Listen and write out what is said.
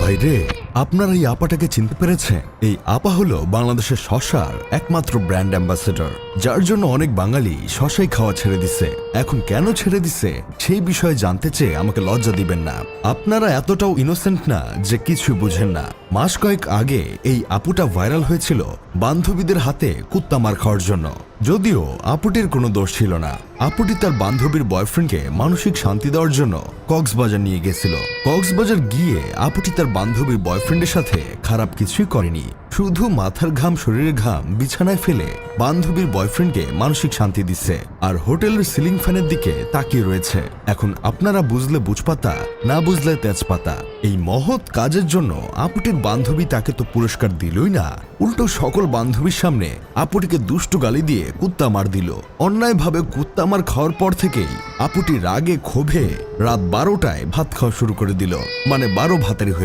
ভাইরে, আপনারা এই আপাটাকে চিনতে পেরেছেন? এই আপা হলো বাংলাদেশের শশার একমাত্র ব্র্যান্ড অ্যাম্বাসেডর, যার জন্য অনেক বাঙালি শশাই খাওয়া ছেড়ে দিছে। এখন কেন ছেড়ে দিছে সেই বিষয়ে জানতে চেয়ে আমাকে লজ্জা দিবেন না। আপনারা এতটাও ইনোসেন্ট না যে কিছু বুঝেন না। মাস কয়েক আগে এই আপুটা ভাইরাল হয়েছিল বান্ধবীদের হাতে কুত্তা মার খাওয়ার জন্য। যদিও আপুটির কোনো দোষ ছিল না। আপুটি তার বান্ধবীর বয়ফ্রেন্ডকে মানসিক শান্তি দেওয়ার জন্য কক্সবাজার নিয়ে গেছিল। কক্সবাজার গিয়ে আপুটি তার বান্ধবীর বয়ফ্রেন্ডের সাথে খারাপ কিছুই করেনি, শুধু মাথার ঘাম শরীরের ঘাম বিছানায় ফেলে বান্ধবীর বয়ফ্রেন্ডকে মানসিক শান্তি দিচ্ছে আর হোটেলের সিলিং ফ্যানের দিকে তাকিয়ে রয়েছে। এখন আপনারা বুঝলে বুঝপাতা, না বুঝলে তেজপাতা। এই মহৎ কাজের জন্য আপুটির বান্ধবী তাকে তো পুরস্কার দিলই না, উল্টো সকল বান্ধবীর সামনে আপুটিকে দুষ্টু গালি দিয়ে কুত্তা মার দিল। অন্যায়ভাবে কুত্তা মার খাওয়ার পর থেকেই আপুটি রাগে ক্ষোভে রাত 12টায় ভাত খাওয়া শুরু করে দিল, মানে 12 ভাতের হয়ে